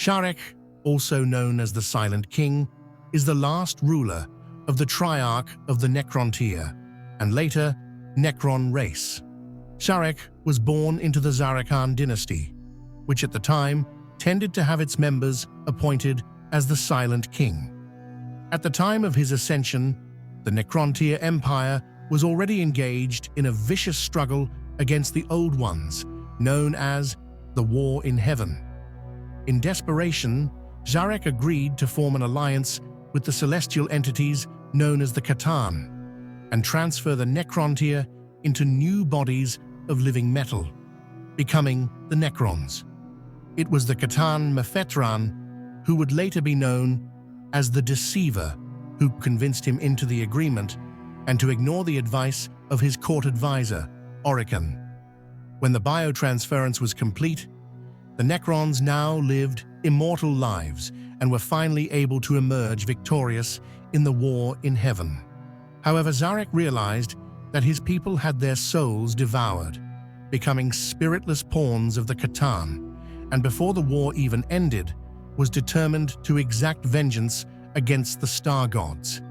Szarekh, also known as the Silent King, is the last ruler of the Triarch of the Necrontyr, and later Necron race. Szarekh was born into the Szarekh dynasty, which at the time tended to have its members appointed as the Silent King. At the time of his ascension, the Necrontyr Empire was already engaged in a vicious struggle against the Old Ones, known as the War in Heaven. In desperation, Szarekh agreed to form an alliance with the celestial entities known as the C'tan and transfer the Necrontyr into new bodies of living metal, becoming the Necrons. It was the C'tan Mephetran, who would later be known as the Deceiver, who convinced him into the agreement and to ignore the advice of his court advisor, Oricon. When the biotransference was complete, the Necrons now lived immortal lives and were finally able to emerge victorious in the War in Heaven. However, Szarekh realized that his people had their souls devoured, becoming spiritless pawns of the C'tan, and before the war even ended, was determined to exact vengeance against the star gods.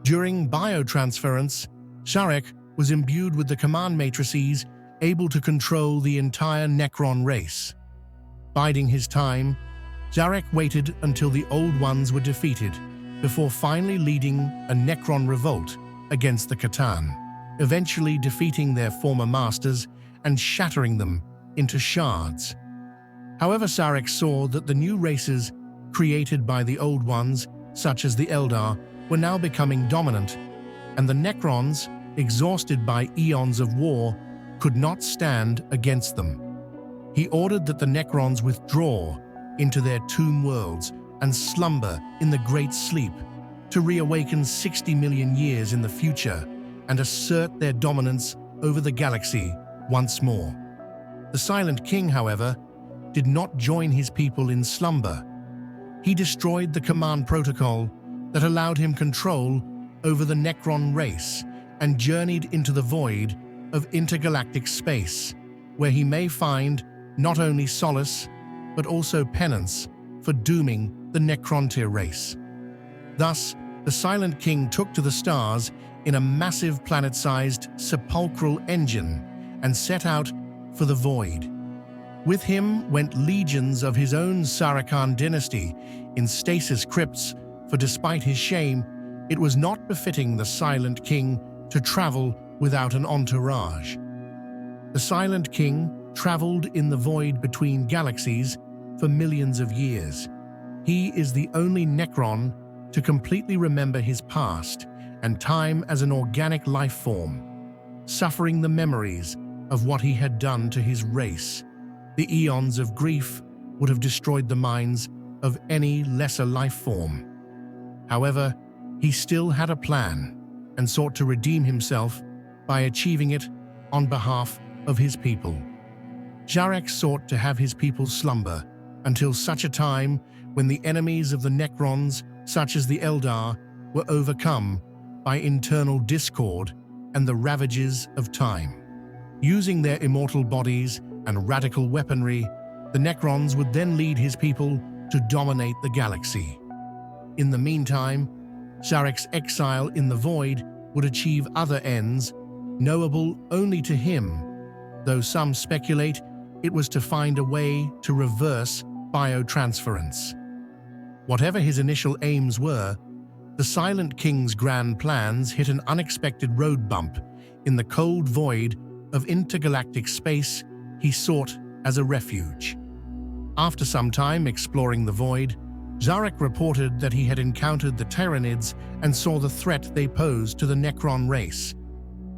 During biotransference, Szarekh was imbued with the command matrices able to control the entire Necron race. Biding his time, Szarekh waited until the Old Ones were defeated before finally leading a Necron revolt against the C'tan, eventually defeating their former masters and shattering them into shards. However, Szarekh saw that the new races created by the Old Ones, such as the Eldar, were now becoming dominant, and the Necrons, exhausted by eons of war, could not stand against them. He ordered that the Necrons withdraw into their tomb worlds and slumber in the Great Sleep to reawaken 60 million years in the future and assert their dominance over the galaxy once more. The Silent King, however, did not join his people in slumber. He destroyed the command protocol that allowed him control over the Necron race and journeyed into the void of intergalactic space, where he may find not only solace, but also penance for dooming the Necrontyr race. Thus, the Silent King took to the stars in a massive planet-sized sepulchral engine and set out for the void. With him went legions of his own Szarekh dynasty in stasis crypts, for despite his shame, it was not befitting the Silent King to travel without an entourage. The Silent King traveled in the void between galaxies for millions of years. He is the only Necron to completely remember his past and time as an organic life form, suffering the memories of what he had done to his race. The eons of grief would have destroyed the minds of any lesser life form. However, he still had a plan and sought to redeem himself by achieving it on behalf of his people. Szarekh sought to have his people slumber until such a time when the enemies of the Necrons, such as the Eldar, were overcome by internal discord and the ravages of time. Using their immortal bodies and radical weaponry, the Necrons would then lead his people to dominate the galaxy. In the meantime, Sarekh's exile in the void would achieve other ends, knowable only to him, though some speculate it was to find a way to reverse biotransference. Whatever his initial aims were, the Silent King's grand plans hit an unexpected road bump in the cold void of intergalactic space he sought as a refuge. After some time exploring the void, Szarekh reported that he had encountered the Tyranids and saw the threat they posed to the Necron race.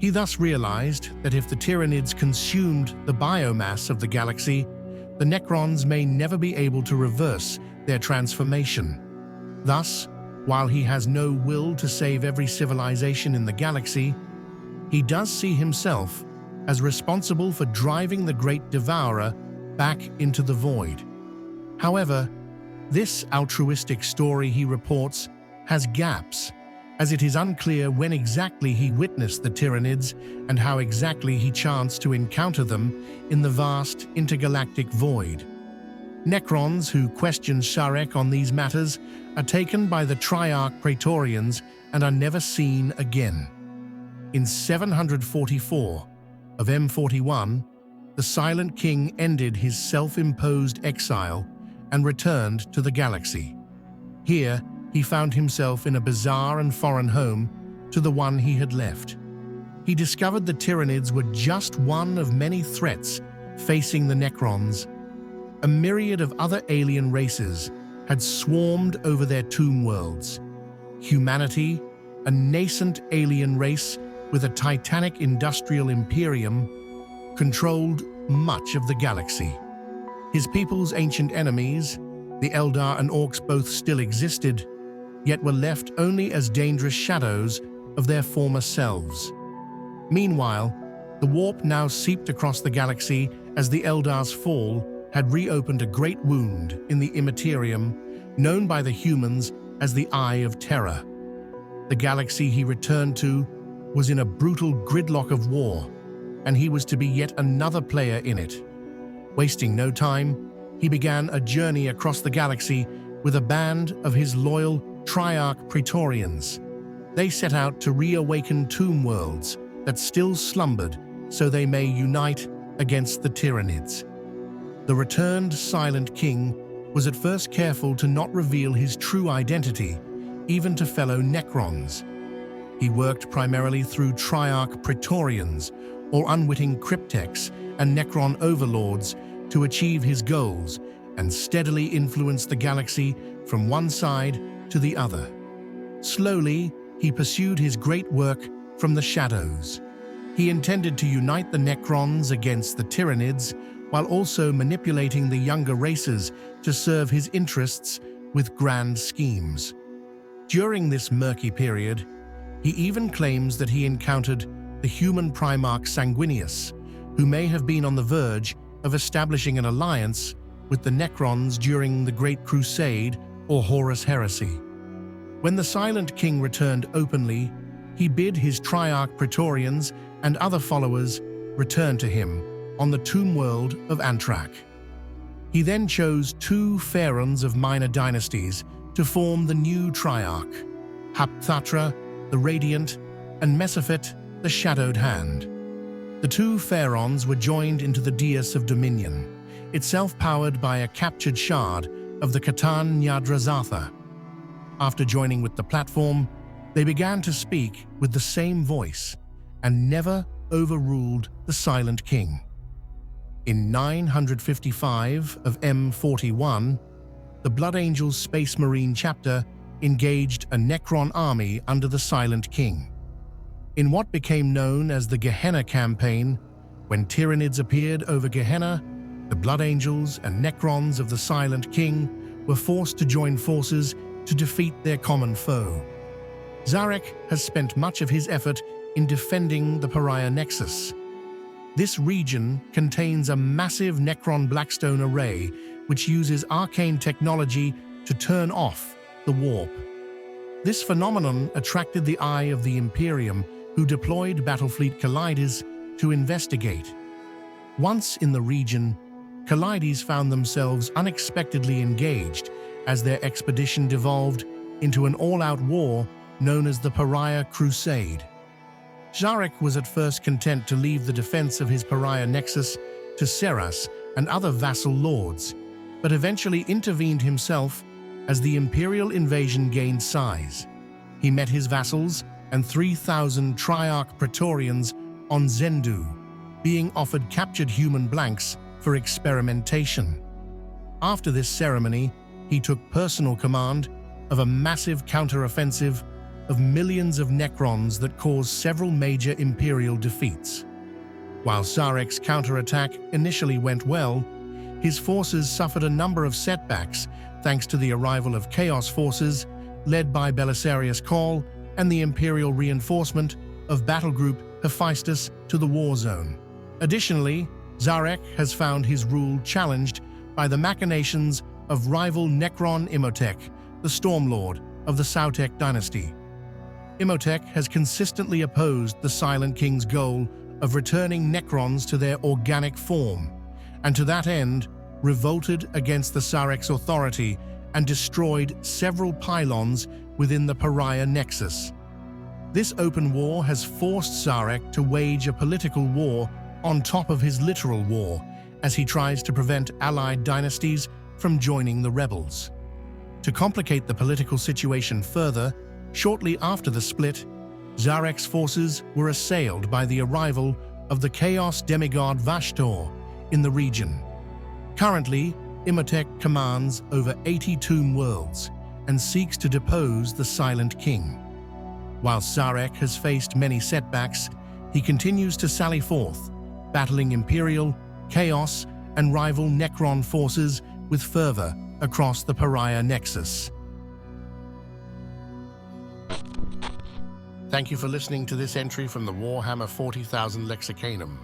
He thus realized that if the Tyranids consumed the biomass of the galaxy, the Necrons may never be able to reverse their transformation. Thus, while he has no will to save every civilization in the galaxy, he does see himself as responsible for driving the Great Devourer back into the void. However, this altruistic story, he reports, has gaps, as it is unclear when exactly he witnessed the Tyranids and how exactly he chanced to encounter them in the vast intergalactic void. Necrons who question Szarekh on these matters are taken by the Triarch Praetorians and are never seen again. In 744 of M41, the Silent King ended his self-imposed exile and returned to the galaxy. Here, he found himself in a bizarre and foreign home to the one he had left. He discovered the Tyranids were just one of many threats facing the Necrons. A myriad of other alien races had swarmed over their tomb worlds. Humanity, a nascent alien race with a titanic industrial imperium, controlled much of the galaxy. His people's ancient enemies, the Eldar and Orcs, both still existed, yet were left only as dangerous shadows of their former selves. Meanwhile, the warp now seeped across the galaxy as the Eldar's fall had reopened a great wound in the immaterium, known by the humans as the Eye of Terror. The galaxy he returned to was in a brutal gridlock of war, and he was to be yet another player in it. Wasting no time, he began a journey across the galaxy with a band of his loyal Triarch Praetorians. They set out to reawaken tomb worlds that still slumbered so they may unite against the Tyranids. The returned Silent King was at first careful to not reveal his true identity, even to fellow Necrons. He worked primarily through Triarch Praetorians, or unwitting cryptechs and Necron overlords, to achieve his goals and steadily influence the galaxy from one side to the other. Slowly, he pursued his great work from the shadows. He intended to unite the Necrons against the Tyranids, while also manipulating the younger races to serve his interests with grand schemes. During this murky period, he even claims that he encountered the human Primarch Sanguinius, who may have been on the verge of establishing an alliance with the Necrons during the Great Crusade or Horus Heresy. When the Silent King returned openly, he bid his Triarch Praetorians and other followers return to him on the tomb world of Antrak. He then chose two pharaohs of minor dynasties to form the new Triarch, Hapthatra, the Radiant, and Mesophet, the Shadowed Hand. The two pharaohs were joined into the Dais of Dominion, itself powered by a captured shard of the Khatan Nyadrazatha. After joining with the platform, they began to speak with the same voice and never overruled the Silent King. In 955 of M41, the Blood Angels Space Marine chapter engaged a Necron army under the Silent King. In what became known as the Gehenna campaign, when Tyranids appeared over Gehenna, the Blood Angels and Necrons of the Silent King were forced to join forces to defeat their common foe. Szarekh has spent much of his effort in defending the Pariah Nexus. This region contains a massive Necron Blackstone array which uses arcane technology to turn off the warp. This phenomenon attracted the eye of the Imperium, who deployed Battlefleet Collides to investigate. Once in the region, Collides found themselves unexpectedly engaged as their expedition devolved into an all-out war known as the Pariah Crusade. Szarekh was at first content to leave the defense of his Pariah Nexus to Seras and other vassal lords, but eventually intervened himself as the Imperial invasion gained size. He met his vassals and 3,000 Triarch Praetorians on Zendu, being offered captured human blanks for experimentation. After this ceremony, he took personal command of a massive counter-offensive of millions of Necrons that caused several major Imperial defeats. While Szarekh's counterattack initially went well, his forces suffered a number of setbacks thanks to the arrival of Chaos forces led by Belisarius Cawl and the Imperial reinforcement of Battlegroup Hephaestus to the war zone. Additionally, Szarekh has found his rule challenged by the machinations of rival Necron Imhotep, the Stormlord of the Sautekh dynasty. Imhotep has consistently opposed the Silent King's goal of returning Necrons to their organic form, and to that end, revolted against the Sarekh's authority and destroyed several pylons within the Pariah Nexus. This open war has forced Szarekh to wage a political war on top of his literal war, as he tries to prevent allied dynasties from joining the rebels. To complicate the political situation further, shortly after the split, Sarekh's forces were assailed by the arrival of the Chaos demigod Vashtor in the region. Currently, Imhotep commands over 80 tomb worlds and seeks to depose the Silent King. While Szarekh has faced many setbacks, he continues to sally forth, battling Imperial, Chaos, and rival Necron forces with fervor across the Pariah Nexus. Thank you for listening to this entry from the Warhammer 40,000 Lexicanum.